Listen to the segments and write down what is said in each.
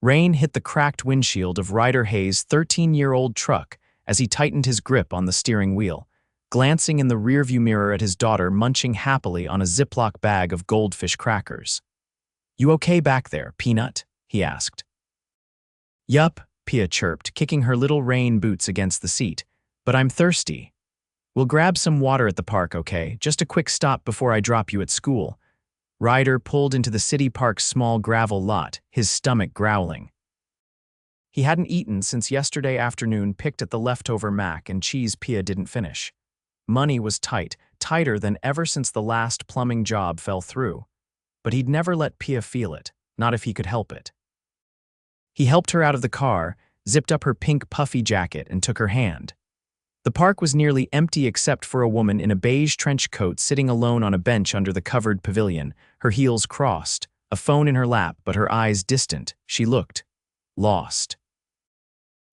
Rain hit the cracked windshield of Ryder Hayes' 13-year-old truck as he tightened his grip on the steering wheel, glancing in the rearview mirror at his daughter munching happily on a Ziploc bag of goldfish crackers. "You okay back there, Peanut?" he asked. "Yup," Pia chirped, kicking her little rain boots against the seat. "But I'm thirsty. We'll grab some water at the park, okay? Just a quick stop before I drop you at school." Ryder pulled into the city park's small gravel lot, his stomach growling. He hadn't eaten since yesterday afternoon, picked at the leftover mac and cheese Pia didn't finish. Money was tight, tighter than ever since the last plumbing job fell through. But he'd never let Pia feel it, not if he could help it. He helped her out of the car, zipped up her pink puffy jacket, and took her hand. The park was nearly empty except for a woman in a beige trench coat sitting alone on a bench under the covered pavilion, her heels crossed, a phone in her lap but her eyes distant. She looked lost.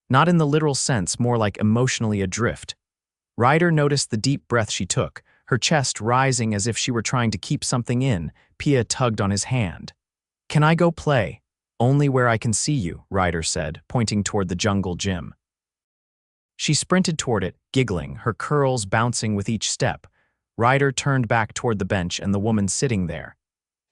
Not in the literal sense, more like emotionally adrift. Ryder noticed the deep breath she took, her chest rising as if she were trying to keep something in. Pia tugged on his hand. "Can I go play?" "Only where I can see you," Ryder said, pointing toward the jungle gym. She sprinted toward it, giggling, her curls bouncing with each step. Ryder turned back toward the bench and the woman sitting there.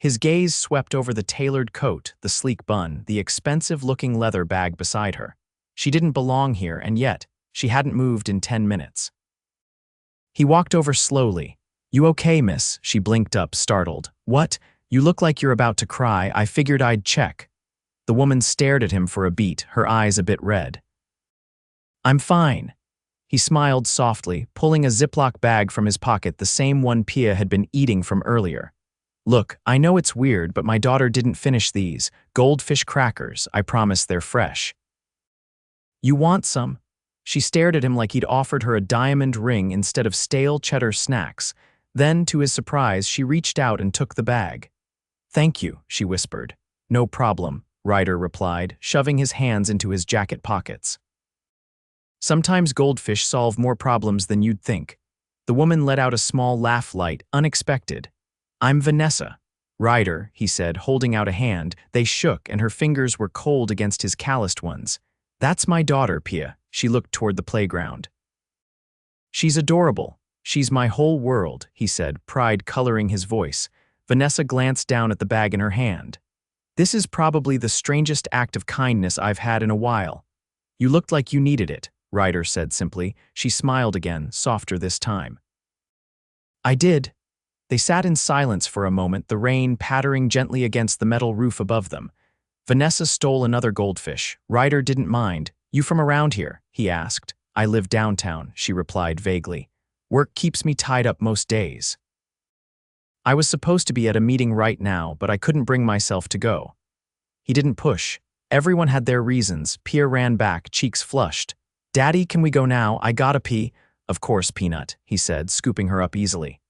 His gaze swept over the tailored coat, the sleek bun, the expensive-looking leather bag beside her. She didn't belong here, and yet, she hadn't moved in 10 minutes. He walked over slowly. "You okay, miss?" She blinked up, startled. "What? You look like you're about to cry. I figured I'd check." The woman stared at him for a beat, her eyes a bit red. "I'm fine." He smiled softly, pulling a Ziploc bag from his pocket, the same one Pia had been eating from earlier. "Look, I know it's weird, but my daughter didn't finish these goldfish crackers. I promise they're fresh." "You want some?" She stared at him like he'd offered her a diamond ring instead of stale cheddar snacks. Then, to his surprise, she reached out and took the bag. "Thank you," she whispered. "No problem," Ryder replied, shoving his hands into his jacket pockets. Sometimes goldfish solve more problems than you'd think. The woman let out a small laugh, light, unexpected. "I'm Vanessa." "Ryder," he said, holding out a hand. They shook, and her fingers were cold against his calloused ones. "That's my daughter, Pia." She looked toward the playground. "She's adorable. She's my whole world," he said, pride coloring his voice. Vanessa glanced down at the bag in her hand. "This is probably the strangest act of kindness I've had in a while." "You looked like you needed it," Ryder said simply. She smiled again, softer this time. "I did." They sat in silence for a moment, the rain pattering gently against the metal roof above them. Vanessa stole another goldfish. Ryder didn't mind. "You from around here?" he asked. "I live downtown," she replied vaguely. "Work keeps me tied up most days." "I was supposed to be at a meeting right now, but I couldn't bring myself to go." He didn't push. Everyone had their reasons. Pia ran back, cheeks flushed. "Daddy, can we go now? I gotta pee." "Of course, Peanut," he said, scooping her up easily.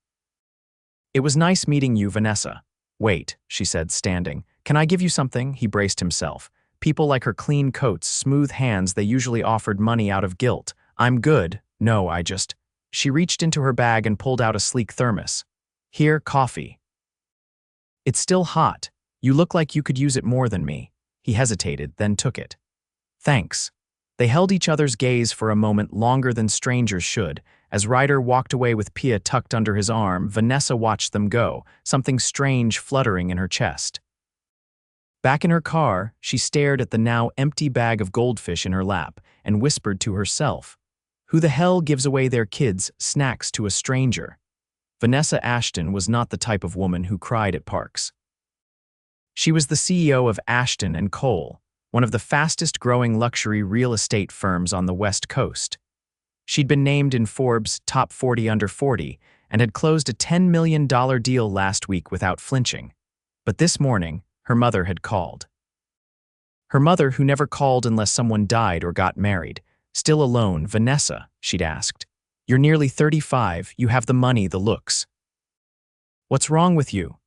"It was nice meeting you, Vanessa." "Wait," she said, standing. "Can I give you something?" He braced himself. People like her clean coats, smooth hands, they usually offered money out of guilt. "I'm good. No, I just..." She reached into her bag and pulled out a sleek thermos. "Here, coffee." "It's still hot. You look like you could use it more than me." He hesitated, then took it. "Thanks." They held each other's gaze for a moment, longer than strangers should. As Ryder walked away with Pia tucked under his arm, Vanessa watched them go, something strange fluttering in her chest. Back in her car, she stared at the now empty bag of goldfish in her lap and whispered to herself, "Who the hell gives away their kids' snacks to a stranger?" Vanessa Ashton was not the type of woman who cried at parks. She was the CEO of Ashton & Cole, one of the fastest-growing luxury real estate firms on the West Coast. She'd been named in Forbes' Top 40 Under 40 and had closed a $10 million deal last week without flinching. But this morning, her mother had called. Her mother, who never called unless someone died or got married. "Still alone, Vanessa?" she'd asked. "You're nearly 35, you have the money, the looks. What's wrong with you?"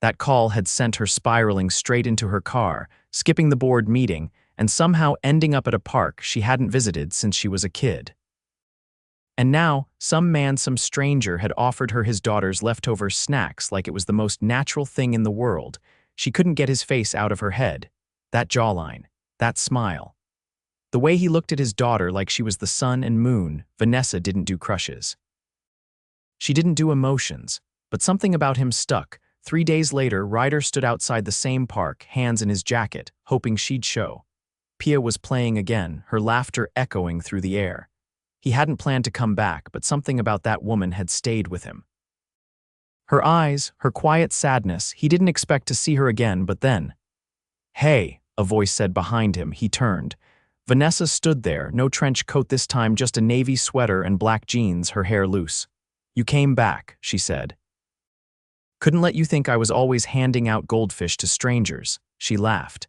That call had sent her spiraling straight into her car, skipping the board meeting, and somehow ending up at a park she hadn't visited since she was a kid. And now, some stranger had offered her his daughter's leftover snacks like it was the most natural thing in the world. She couldn't get his face out of her head. That jawline. That smile. The way he looked at his daughter like she was the sun and moon. Vanessa didn't do crushes. She didn't do emotions, but something about him stuck. 3 days later, Ryder stood outside the same park, hands in his jacket, hoping she'd show. Pia was playing again, her laughter echoing through the air. He hadn't planned to come back, but something about that woman had stayed with him. Her eyes, her quiet sadness, he didn't expect to see her again, but then. "Hey," a voice said behind him. He turned. Vanessa stood there, no trench coat this time, just a navy sweater and black jeans, her hair loose. "You came back," she said. "Couldn't let you think I was always handing out goldfish to strangers," she laughed.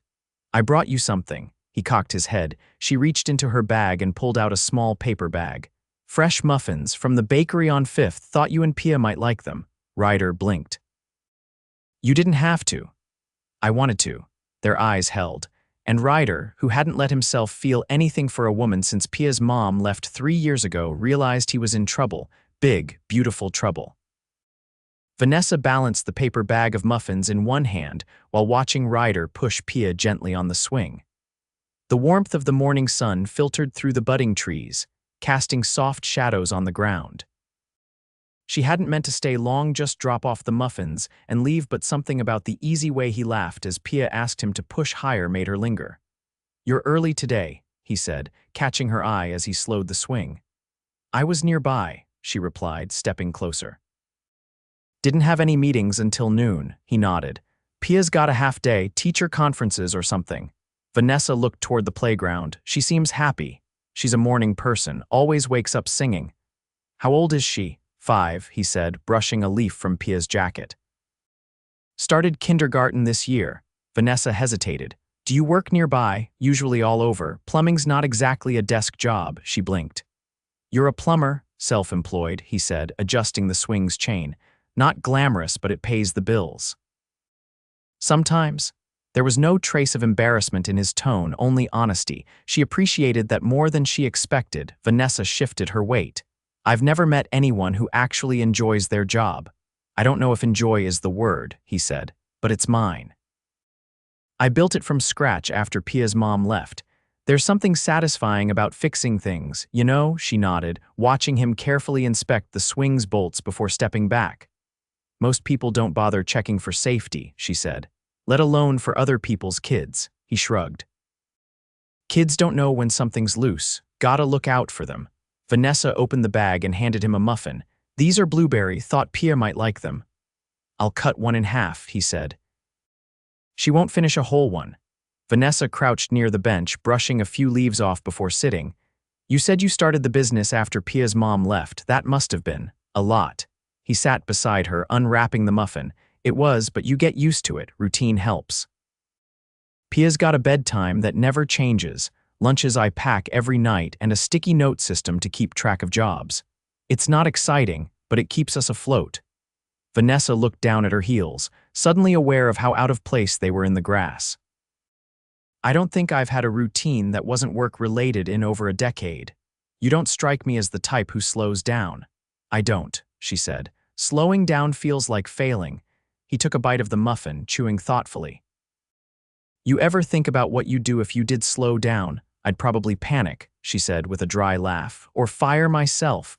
"I brought you something." He cocked his head. She reached into her bag and pulled out a small paper bag. "Fresh muffins from the bakery on 5th. Thought you and Pia might like them." Ryder blinked. "You didn't have to." "I wanted to." Their eyes held. And Ryder, who hadn't let himself feel anything for a woman since Pia's mom left 3 years ago, realized he was in trouble. Big, beautiful trouble. Vanessa balanced the paper bag of muffins in one hand while watching Ryder push Pia gently on the swing. The warmth of the morning sun filtered through the budding trees, casting soft shadows on the ground. She hadn't meant to stay long, just drop off the muffins and leave, but something about the easy way he laughed as Pia asked him to push higher made her linger. "You're early today," he said, catching her eye as he slowed the swing. "I was nearby," she replied, stepping closer. "Didn't have any meetings until noon," he nodded. "Pia's got a half day, teacher conferences or something." Vanessa looked toward the playground. "She seems happy. She's a morning person, always wakes up singing." "How old is she?" 5, he said, brushing a leaf from Pia's jacket. "Started kindergarten this year." Vanessa hesitated. "Do you work nearby?" "Usually all over. Plumbing's not exactly a desk job," she blinked. "You're a plumber?" "Self-employed," he said, adjusting the swing's chain. "Not glamorous, but it pays the bills." "Sometimes." There was no trace of embarrassment in his tone, only honesty. She appreciated that more than she expected. Vanessa shifted her weight. "I've never met anyone who actually enjoys their job." "I don't know if enjoy is the word," he said, "but it's mine. I built it from scratch after Pia's mom left. There's something satisfying about fixing things, you know," she nodded, watching him carefully inspect the swing's bolts before stepping back. "Most people don't bother checking for safety," she said, "let alone for other people's kids." He shrugged. "Kids don't know when something's loose. Gotta look out for them." Vanessa opened the bag and handed him a muffin. "These are blueberry, thought Pia might like them." "I'll cut one in half," he said. "She won't finish a whole one." Vanessa crouched near the bench, brushing a few leaves off before sitting. "You said you started the business after Pia's mom left. That must have been a lot." He sat beside her, unwrapping the muffin. "It was, but you get used to it. Routine helps. Pia's got a bedtime that never changes, lunches I pack every night, and a sticky note system to keep track of jobs. It's not exciting, but it keeps us afloat." Vanessa looked down at her heels, suddenly aware of how out of place they were in the grass. "I don't think I've had a routine that wasn't work-related in over a decade. You don't strike me as the type who slows down." "I don't," she said. "Slowing down feels like failing." He took a bite of the muffin, chewing thoughtfully. "You ever think about what you'd do if you did slow down?" "I'd probably panic," she said with a dry laugh. "Or fire myself."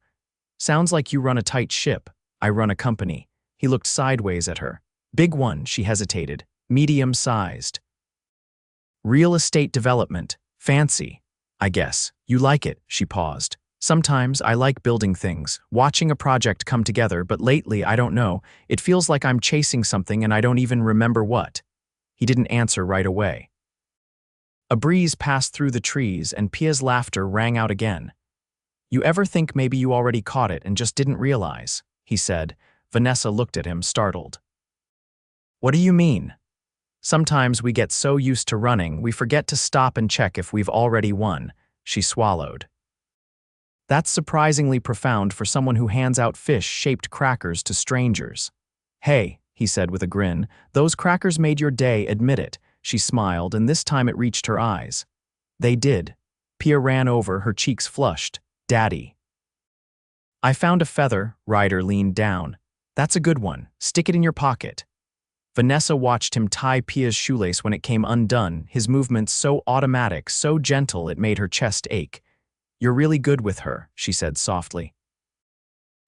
"Sounds like you run a tight ship." "I run a company." He looked sideways at her. "Big one," she hesitated. "Medium-sized." "Real estate development. Fancy. I guess. You like it," she paused. "Sometimes I like building things, watching a project come together, but lately, I don't know, it feels like I'm chasing something and I don't even remember what." He didn't answer right away. A breeze passed through the trees and Pia's laughter rang out again. "You ever think maybe you already caught it and just didn't realize?" he said. Vanessa looked at him, startled. "What do you mean?" "Sometimes we get so used to running, we forget to stop and check if we've already won." She swallowed. "That's surprisingly profound for someone who hands out fish-shaped crackers to strangers." "Hey," he said with a grin, "those crackers made your day, admit it." She smiled, and this time it reached her eyes. "They did." Pia ran over, her cheeks flushed. "Daddy." "I found a feather." Ryder leaned down. "That's a good one. Stick it in your pocket." Vanessa watched him tie Pia's shoelace when it came undone, his movements so automatic, so gentle it made her chest ache. "You're really good with her," she said softly.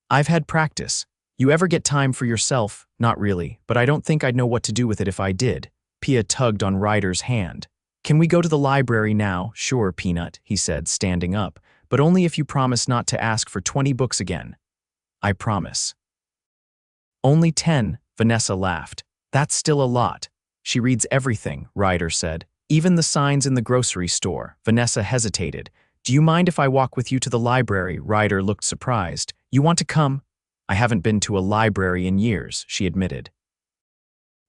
"I've had practice. You ever get time for yourself?" "Not really, but I don't think I'd know what to do with it if I did." Pia tugged on Ryder's hand. "Can we go to the library now?" "Sure, Peanut," he said, standing up, "but only if you promise not to ask for 20 books again." "I promise." "Only 10, Vanessa laughed. "That's still a lot." "She reads everything," Ryder said. "Even the signs in the grocery store." Vanessa hesitated. "Do you mind if I walk with you to the library?" Ryder looked surprised. "You want to come?" "I haven't been to a library in years," she admitted.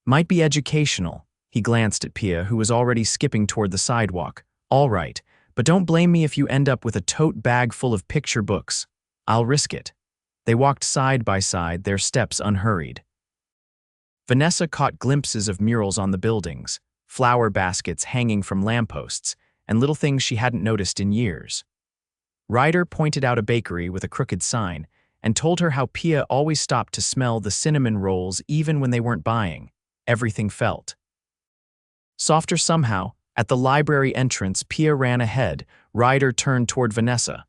"Might be educational." He glanced at Pia, who was already skipping toward the sidewalk. "All right, but don't blame me if you end up with a tote bag full of picture books. I'll risk it." They walked side by side, their steps unhurried. Vanessa caught glimpses of murals on the buildings, flower baskets hanging from lampposts, and little things she hadn't noticed in years. Ryder pointed out a bakery with a crooked sign and told her how Pia always stopped to smell the cinnamon rolls even when they weren't buying. Everything felt softer somehow. At the library entrance, Pia ran ahead. Ryder turned toward Vanessa.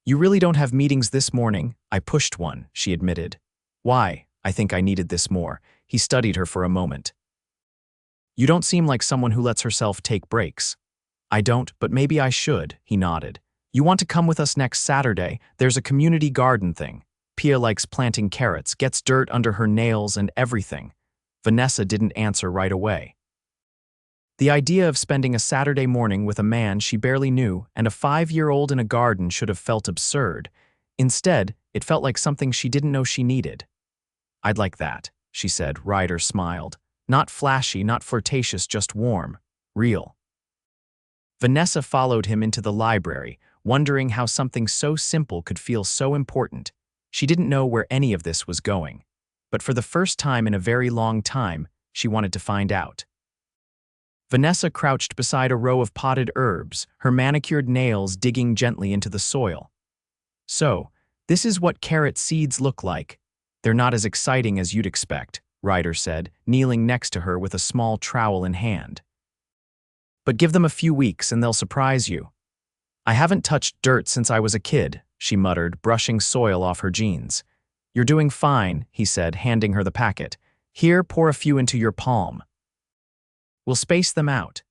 "You really don't have meetings this morning?" "I pushed one," she admitted. "Why?" "I think I needed this more." He studied her for a moment. "You don't seem like someone who lets herself take breaks." "I don't, but maybe I should," he nodded. "You want to come with us next Saturday? There's a community garden thing. Pia likes planting carrots, gets dirt under her nails and everything." Vanessa didn't answer right away. The idea of spending a Saturday morning with a man she barely knew and a 5-year-old in a garden should have felt absurd. Instead, it felt like something she didn't know she needed. "I'd like that," she said. Ryder smiled. Not flashy, not flirtatious, just warm, real. Vanessa followed him into the library, wondering how something so simple could feel so important. She didn't know where any of this was going. But for the first time in a very long time, she wanted to find out. Vanessa crouched beside a row of potted herbs, her manicured nails digging gently into the soil. "So, this is what carrot seeds look like. They're not as exciting as you'd expect," Ryder said, kneeling next to her with a small trowel in hand. "But give them a few weeks and they'll surprise you." "I haven't touched dirt since I was a kid," she muttered, brushing soil off her jeans. "You're doing fine," he said, handing her the packet. "Here, pour a few into your palm. We'll space them out."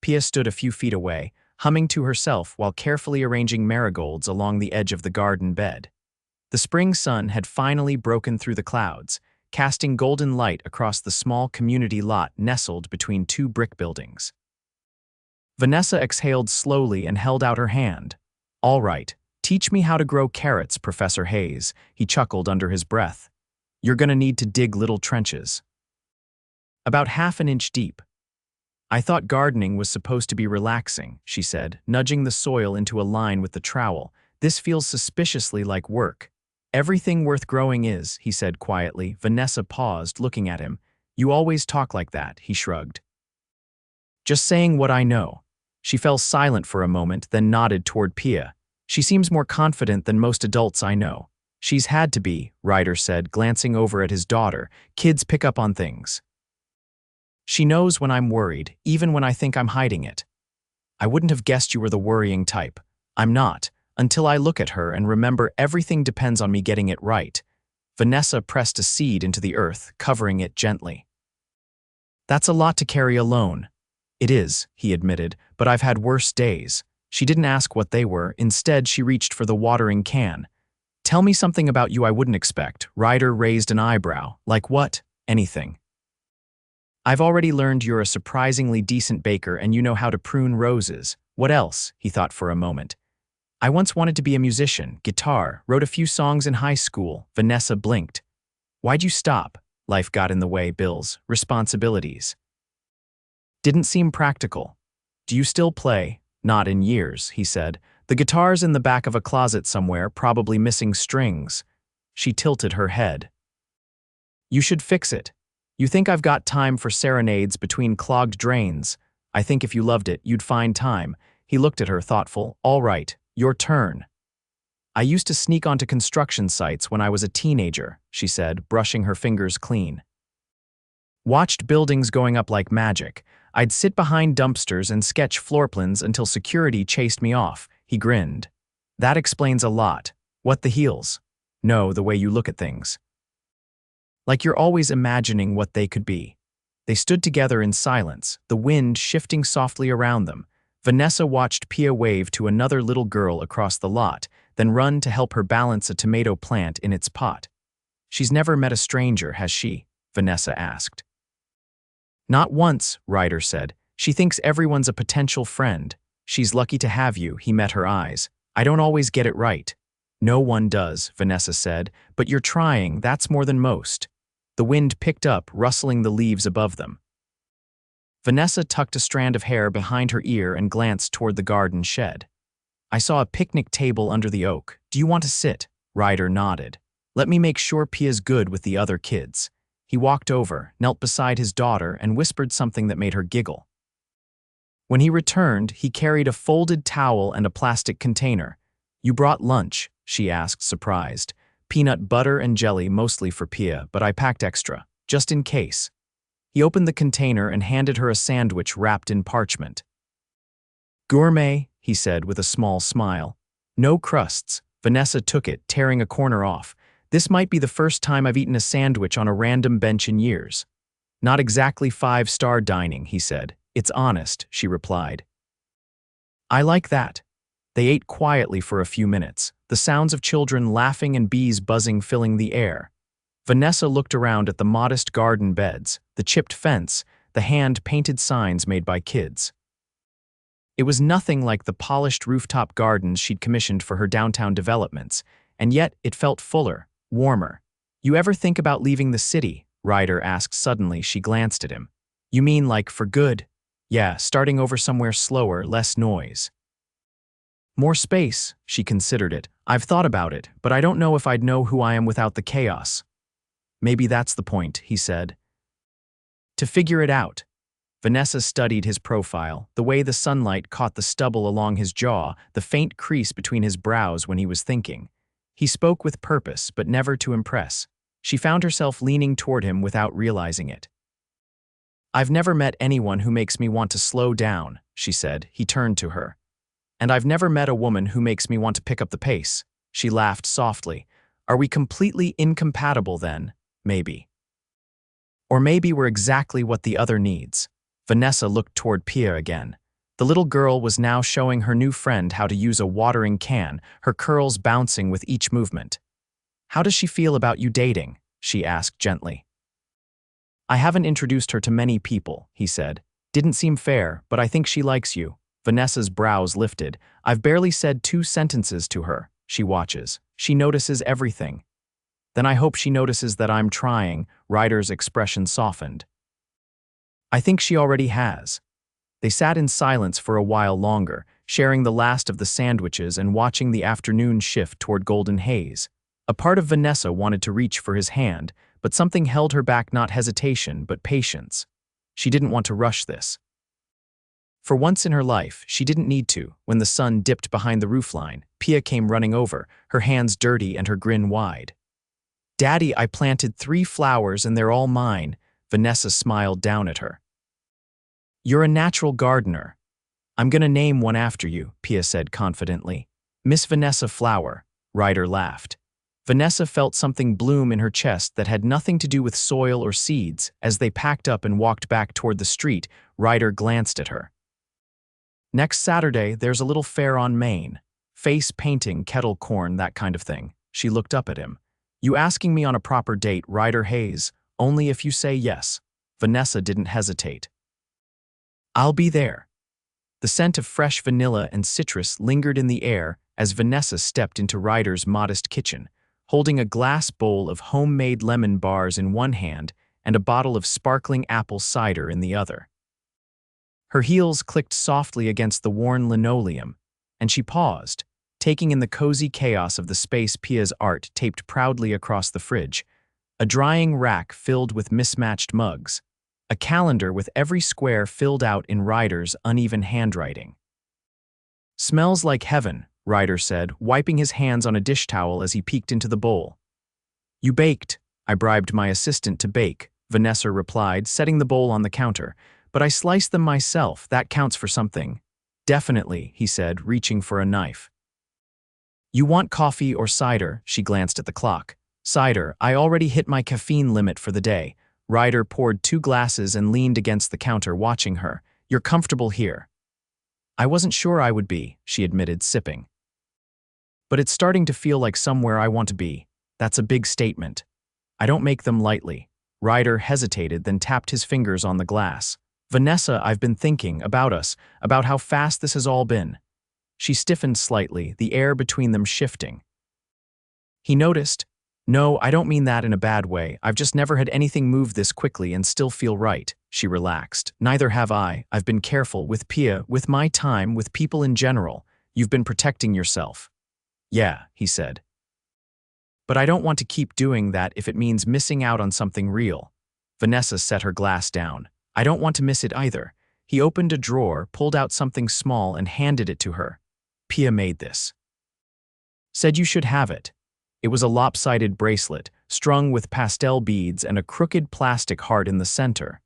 Pia stood a few feet away, humming to herself while carefully arranging marigolds along the edge of the garden bed. The spring sun had finally broken through the clouds, casting golden light across the small community lot nestled between two brick buildings. Vanessa exhaled slowly and held out her hand. "All right, teach me how to grow carrots, Professor Hayes," he chuckled under his breath. "You're gonna need to dig little trenches. About half an inch deep." "I thought gardening was supposed to be relaxing," she said, nudging the soil into a line with the trowel. "This feels suspiciously like work." "Everything worth growing is," he said quietly. Vanessa paused, looking at him. "You always talk like that," he shrugged. "Just saying what I know." She fell silent for a moment, then nodded toward Pia. "She seems more confident than most adults I know." "She's had to be," Ryder said, glancing over at his daughter. "Kids pick up on things. She knows when I'm worried, even when I think I'm hiding it." "I wouldn't have guessed you were the worrying type." "I'm not, until I look at her and remember everything depends on me getting it right." Vanessa pressed a seed into the earth, covering it gently. "That's a lot to carry alone." "It is," he admitted, "but I've had worse days." She didn't ask what they were. Instead, she reached for the watering can. "Tell me something about you I wouldn't expect." Ryder raised an eyebrow. "Like what?" "Anything." "I've already learned you're a surprisingly decent baker and you know how to prune roses." "What else?" He thought for a moment. "I once wanted to be a musician, guitar, wrote a few songs in high school." Vanessa blinked. "Why'd you stop?" "Life got in the way, bills, responsibilities. Didn't seem practical." "Do you still play?" "Not in years," he said. "The guitar's in the back of a closet somewhere, probably missing strings." She tilted her head. "You should fix it. You think I've got time for serenades between clogged drains? I think if you loved it, you'd find time." He looked at her, thoughtful. "All right, your turn." "I used to sneak onto construction sites when I was a teenager," she said, brushing her fingers clean. Watched buildings going up like magic. I'd sit behind dumpsters and sketch floor plans until security chased me off. He grinned. That explains a lot. What, the heels? No, the way you look at things. Like you're always imagining what they could be. They stood together in silence, the wind shifting softly around them. Vanessa watched Pia wave to another little girl across the lot, then run to help her balance a tomato plant in its pot. She's never met a stranger, has she? Vanessa asked. Not once, Ryder said. She thinks everyone's a potential friend. She's lucky to have you, he met her eyes. I don't always get it right. No one does, Vanessa said, but you're trying, that's more than most. The wind picked up, rustling the leaves above them. Vanessa tucked a strand of hair behind her ear and glanced toward the garden shed. I saw a picnic table under the oak. Do you want to sit? Ryder nodded. Let me make sure Pia's good with the other kids. He walked over, knelt beside his daughter, and whispered something that made her giggle. When he returned, he carried a folded towel and a plastic container. You brought lunch, she asked, surprised. Peanut butter and jelly, mostly for Pia, but I packed extra, just in case. He opened the container and handed her a sandwich wrapped in parchment. Gourmet, he said with a small smile. No crusts. Vanessa took it, tearing a corner off. This might be the first time I've eaten a sandwich on a random bench in years. Not exactly five-star dining, he said. It's honest, she replied. I like that. They ate quietly for a few minutes, the sounds of children laughing and bees buzzing filling the air. Vanessa looked around at the modest garden beds, the chipped fence, the hand-painted signs made by kids. It was nothing like the polished rooftop gardens she'd commissioned for her downtown developments, and yet it felt fuller, warmer. You ever think about leaving the city? Ryder asked suddenly. She glanced at him. You mean like for good? Yeah, starting over somewhere slower, less noise. More space, she considered it. I've thought about it, but I don't know if I'd know who I am without the chaos. Maybe that's the point, he said. To figure it out. Vanessa studied his profile, the way the sunlight caught the stubble along his jaw, the faint crease between his brows when he was thinking. He spoke with purpose, but never to impress. She found herself leaning toward him without realizing it. I've never met anyone who makes me want to slow down, she said. He turned to her. And I've never met a woman who makes me want to pick up the pace. She laughed softly. Are we completely incompatible then? Maybe. Or maybe we're exactly what the other needs. Vanessa looked toward Pia again. The little girl was now showing her new friend how to use a watering can, her curls bouncing with each movement. How does she feel about you dating? She asked gently. I haven't introduced her to many people, he said. Didn't seem fair, but I think she likes you. Vanessa's brows lifted. I've barely said 2 sentences to her. She watches. She notices everything. Then I hope she notices that I'm trying. Ryder's expression softened. I think she already has. They sat in silence for a while longer, sharing the last of the sandwiches and watching the afternoon shift toward golden haze. A part of Vanessa wanted to reach for his hand, but something held her back, not hesitation, but patience. She didn't want to rush this. For once in her life, she didn't need to. When the sun dipped behind the roofline, Pia came running over, her hands dirty and her grin wide. Daddy, I planted 3 flowers and they're all mine. Vanessa smiled down at her. You're a natural gardener. I'm gonna name one after you, Pia said confidently. Miss Vanessa Flower. Ryder laughed. Vanessa felt something bloom in her chest that had nothing to do with soil or seeds. As they packed up and walked back toward the street, Ryder glanced at her. Next Saturday, there's a little fair on Main. Face painting, kettle corn, that kind of thing. She looked up at him. You asking me on a proper date, Ryder Hayes? Only if you say yes. Vanessa didn't hesitate. I'll be there. The scent of fresh vanilla and citrus lingered in the air as Vanessa stepped into Ryder's modest kitchen, holding a glass bowl of homemade lemon bars in one hand and a bottle of sparkling apple cider in the other. Her heels clicked softly against the worn linoleum, and she paused, taking in the cozy chaos of the space. Pia's art taped proudly across the fridge, a drying rack filled with mismatched mugs, a calendar with every square filled out in Ryder's uneven handwriting. Smells like heaven, Ryder said, wiping his hands on a dish towel as he peeked into the bowl. You baked. I bribed my assistant to bake, Vanessa replied, setting the bowl on the counter. But I sliced them myself. That counts for something. Definitely, he said, reaching for a knife. You want coffee or cider? She glanced at the clock. Cider. I already hit my caffeine limit for the day. Ryder poured 2 glasses and leaned against the counter, watching her. You're comfortable here. I wasn't sure I would be, she admitted, sipping. But it's starting to feel like somewhere I want to be. That's a big statement. I don't make them lightly. Ryder hesitated, then tapped his fingers on the glass. Vanessa, I've been thinking about us, about how fast this has all been. She stiffened slightly, the air between them shifting. He noticed. No, I don't mean that in a bad way. I've just never had anything move this quickly and still feel right. She relaxed. Neither have I. I've been careful with Pia, with my time, with people in general. You've been protecting yourself. Yeah, he said. But I don't want to keep doing that if it means missing out on something real. Vanessa set her glass down. I don't want to miss it either. He opened a drawer, pulled out something small and handed it to her. Pia made this. Said you should have it. It was a lopsided bracelet, strung with pastel beads and a crooked plastic heart in the center.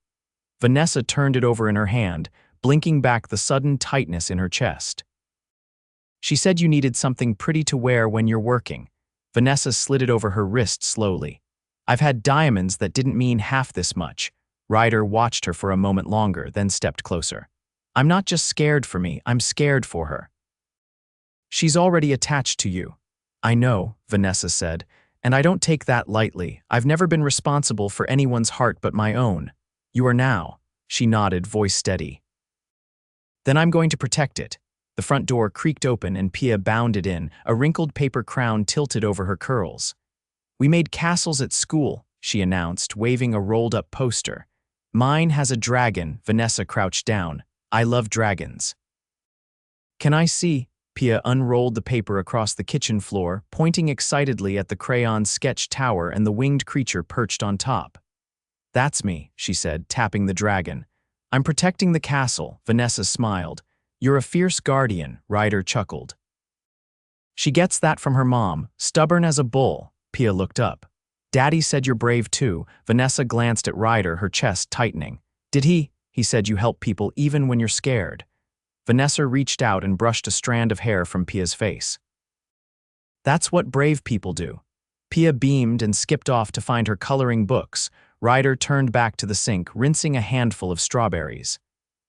Vanessa turned it over in her hand, blinking back the sudden tightness in her chest. She said you needed something pretty to wear when you're working. Vanessa slid it over her wrist slowly. I've had diamonds that didn't mean half this much. Ryder watched her for a moment longer, then stepped closer. I'm not just scared for me, I'm scared for her. She's already attached to you. I know, Vanessa said, and I don't take that lightly. I've never been responsible for anyone's heart but my own. You are now. She nodded, voice steady. Then I'm going to protect it. The front door creaked open and Pia bounded in, a wrinkled paper crown tilted over her curls. We made castles at school, she announced, waving a rolled-up poster. Mine has a dragon. Vanessa crouched down. I love dragons. Can I see? Pia unrolled the paper across the kitchen floor, pointing excitedly at the crayon sketch tower and the winged creature perched on top. That's me, she said, tapping the dragon. I'm protecting the castle, Vanessa smiled. You're a fierce guardian, Ryder chuckled. She gets that from her mom, stubborn as a bull. Pia looked up. Daddy said you're brave too. Vanessa glanced at Ryder, her chest tightening. Did he? He said you help people even when you're scared. Vanessa reached out and brushed a strand of hair from Pia's face. That's what brave people do. Pia beamed and skipped off to find her coloring books. Ryder turned back to the sink, rinsing a handful of strawberries.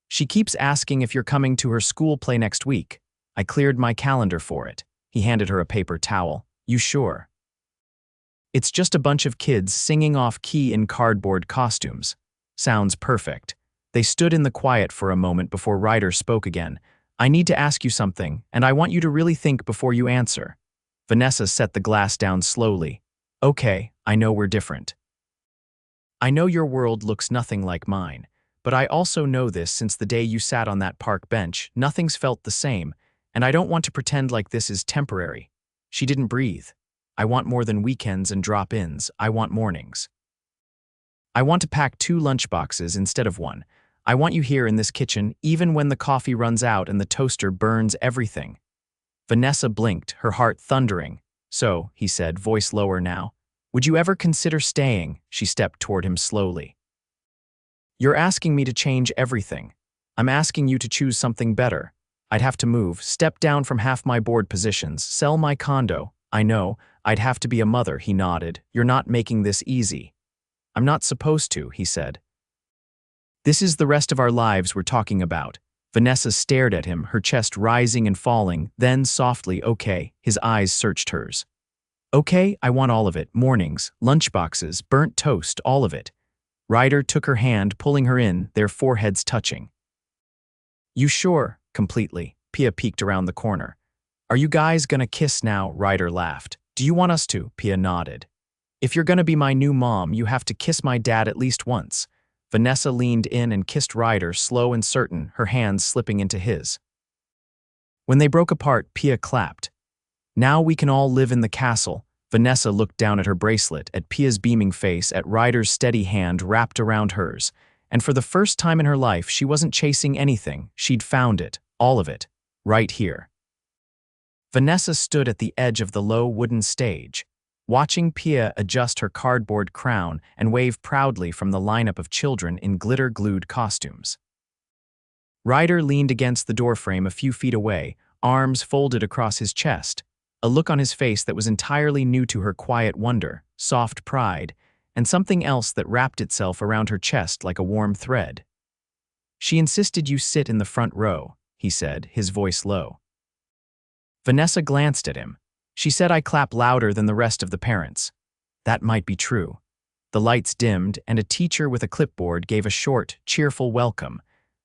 She keeps asking if you're coming to her school play next week. I cleared my calendar for it. He handed her a paper towel. You sure? It's just a bunch of kids singing off-key in cardboard costumes. Sounds perfect. They stood in the quiet for a moment before Ryder spoke again. I need to ask you something, and I want you to really think before you answer. Vanessa set the glass down slowly. Okay, I know we're different. I know your world looks nothing like mine, but I also know this since the day you sat on that park bench, nothing's felt the same, and I don't want to pretend like this is temporary. She didn't breathe. I want more than weekends and drop-ins. I want mornings. I want to pack 2 lunchboxes instead of 1. I want you here in this kitchen, even when the coffee runs out and the toaster burns everything. Vanessa blinked, her heart thundering. So, he said, voice lower now, would you ever consider staying? She stepped toward him slowly. You're asking me to change everything. I'm asking you to choose something better. I'd have to move, step down from half my board positions, sell my condo. I know, I'd have to be a mother, he nodded. You're not making this easy. I'm not supposed to, he said. This is the rest of our lives we're talking about. Vanessa stared at him, her chest rising and falling, then softly, okay, his eyes searched hers. Okay, I want all of it, mornings, lunchboxes, burnt toast, all of it. Ryder took her hand, pulling her in, their foreheads touching. You sure? Completely. Pia peeked around the corner. Are you guys gonna kiss now? Ryder laughed. Do you want us to? Pia nodded. If you're gonna be my new mom, you have to kiss my dad at least once. Vanessa leaned in and kissed Ryder, slow and certain, her hands slipping into his. When they broke apart, Pia clapped. Now we can all live in the castle. Vanessa looked down at her bracelet, at Pia's beaming face, at Ryder's steady hand wrapped around hers. And for the first time in her life, she wasn't chasing anything. She'd found it, all of it, right here. Vanessa stood at the edge of the low wooden stage. watching Pia adjust her cardboard crown and wave proudly from the lineup of children in glitter-glued costumes. Ryder leaned against the doorframe a few feet away, arms folded across his chest, a look on his face that was entirely new to her: quiet wonder, soft pride, and something else that wrapped itself around her chest like a warm thread. "She insisted you sit in the front row," he said, his voice low. Vanessa glanced at him. "She said I clap louder than the rest of the parents." That might be true. The lights dimmed, and a teacher with a clipboard gave a short, cheerful welcome.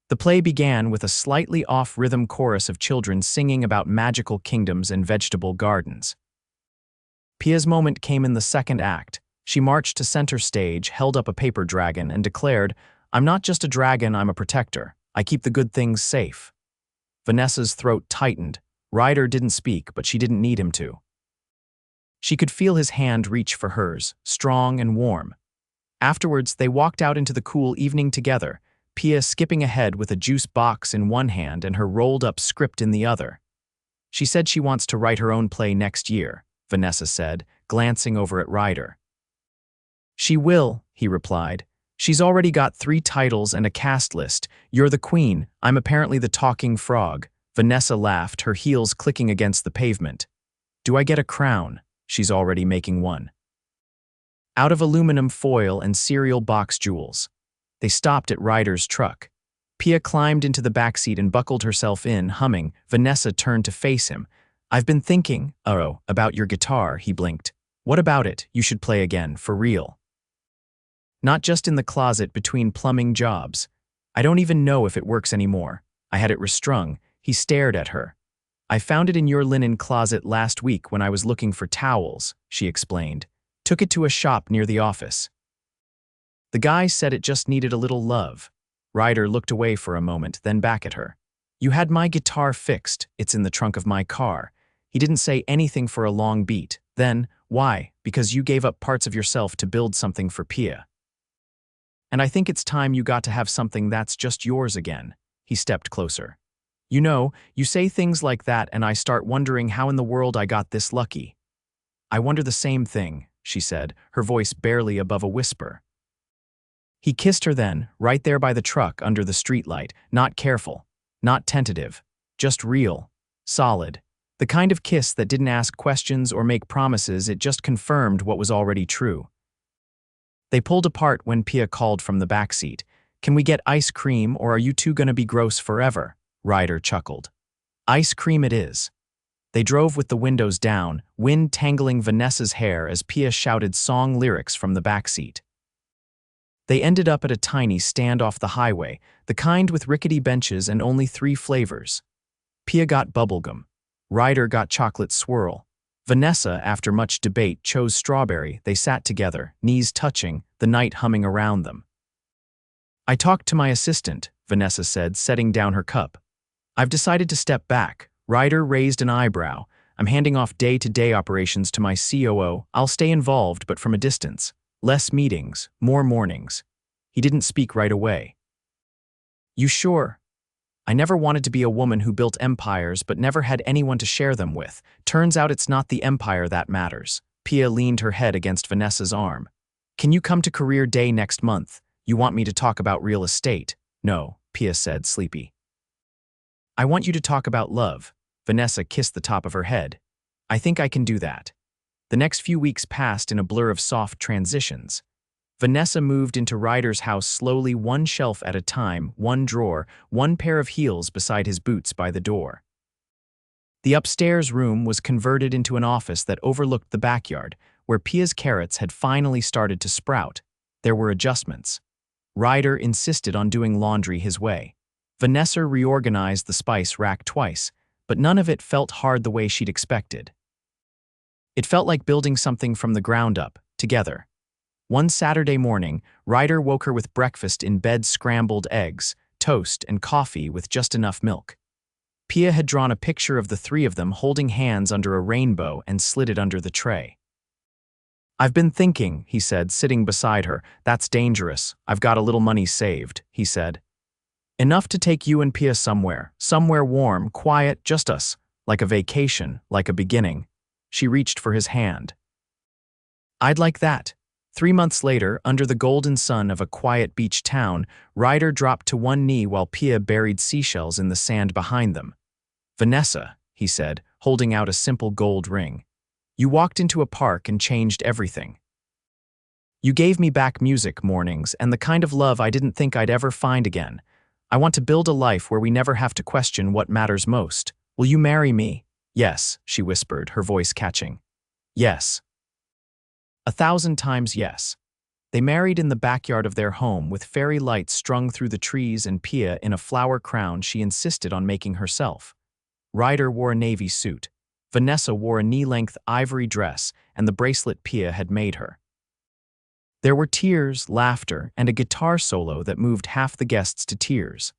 The play began with a slightly off-rhythm chorus of children singing about magical kingdoms and vegetable gardens. Pia's moment came in the second act. She marched to center stage, held up a paper dragon, and declared, "I'm not just a dragon, I'm a protector. I keep the good things safe." Vanessa's throat tightened. Ryder didn't speak, but she didn't need him to. She could feel his hand reach for hers, strong and warm. Afterwards, they walked out into the cool evening together, Pia skipping ahead with a juice box in one hand and her rolled-up script in the other. "She said she wants to write her own play next year," Vanessa said, glancing over at Ryder. "She will," he replied. "She's already got 3 titles and a cast list. You're the queen. I'm apparently the talking frog." Vanessa laughed, her heels clicking against the pavement. "Do I get a crown?" She's already making one. Out of aluminum foil and cereal box jewels. They stopped at Ryder's truck. Pia climbed into the backseat and buckled herself in, humming. Vanessa turned to face him. "I've been thinking, about your guitar," he blinked. "What about it? You should play again, for real. Not just in the closet between plumbing jobs. I don't even know if it works anymore. I had it restrung." He stared at her. "I found it in your linen closet last week when I was looking for towels," she explained. "Took it to a shop near the office. The guy said it just needed a little love." Ryder looked away for a moment, then back at her. "You had my guitar fixed. It's in the trunk of my car." He didn't say anything for a long beat. Then, "Why?" "Because you gave up parts of yourself to build something for Pia. And I think it's time you got to have something that's just yours again." He stepped closer. "You know, you say things like that and I start wondering how in the world I got this lucky." "I wonder the same thing," she said, her voice barely above a whisper. He kissed her then, right there by the truck under the streetlight, not careful, not tentative, just real, solid. The kind of kiss that didn't ask questions or make promises, it just confirmed what was already true. They pulled apart when Pia called from the backseat. "Can we get ice cream, or are you two gonna be gross forever?" Ryder chuckled. "Ice cream it is." They drove with the windows down, wind tangling Vanessa's hair as Pia shouted song lyrics from the backseat. They ended up at a tiny stand off the highway, the kind with rickety benches and only 3 flavors. Pia got bubblegum. Ryder got chocolate swirl. Vanessa, after much debate, chose strawberry. They sat together, knees touching, the night humming around them. "I talked to my assistant," Vanessa said, setting down her cup. "I've decided to step back." Ryder raised an eyebrow. "I'm handing off day-to-day operations to my COO. I'll stay involved, but from a distance. Less meetings, more mornings." He didn't speak right away. "You sure?" "I never wanted to be a woman who built empires but never had anyone to share them with. Turns out it's not the empire that matters." Pia leaned her head against Vanessa's arm. "Can you come to career day next month? You want me to talk about real estate?" "No," Pia said, sleepy. "I want you to talk about love." Vanessa kissed the top of her head. "I think I can do that." The next few weeks passed in a blur of soft transitions. Vanessa moved into Ryder's house slowly, one shelf at a time, one drawer, one pair of heels beside his boots by the door. The upstairs room was converted into an office that overlooked the backyard, where Pia's carrots had finally started to sprout. There were adjustments. Ryder insisted on doing laundry his way. Vanessa reorganized the spice rack twice, but none of it felt hard the way she'd expected. It felt like building something from the ground up, together. One Saturday morning, Ryder woke her with breakfast in bed: scrambled eggs, toast, and coffee with just enough milk. Pia had drawn a picture of the 3 of them holding hands under a rainbow and slid it under the tray. "I've been thinking," he said, sitting beside her. "That's dangerous. I've got a little money saved," he said. "Enough to take you and Pia somewhere warm, quiet, just us, like a vacation, like a beginning." She reached for his hand. I'd like that. 3 months later, under the golden sun of a quiet beach town, Ryder dropped to one knee while Pia buried seashells in the sand behind them. Vanessa, he said, holding out a simple gold ring. You walked into a park and changed everything. You gave me back music mornings and the kind of love I didn't think I'd ever find again. I want to build a life where we never have to question what matters most. Will you marry me? Yes, she whispered, her voice catching. Yes. 1,000 times yes. They married in the backyard of their home with fairy lights strung through the trees and Pia in a flower crown she insisted on making herself. Ryder wore a navy suit. Vanessa wore a knee-length ivory dress and the bracelet Pia had made her. There were tears, laughter, and a guitar solo that moved half the guests to tears.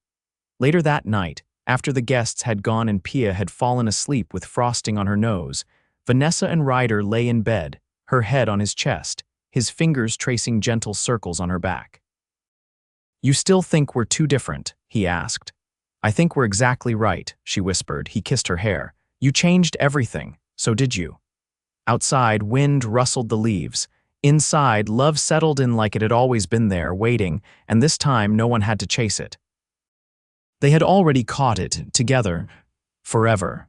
Later that night, after the guests had gone and Pia had fallen asleep with frosting on her nose, Vanessa and Ryder lay in bed, her head on his chest, his fingers tracing gentle circles on her back. You still think we're too different? He asked. I think we're exactly right, she whispered. He kissed her hair. You changed everything, so did you. Outside, wind rustled the leaves. Inside, love settled in like it had always been there, waiting, and this time no one had to chase it. They had already caught it, together, forever.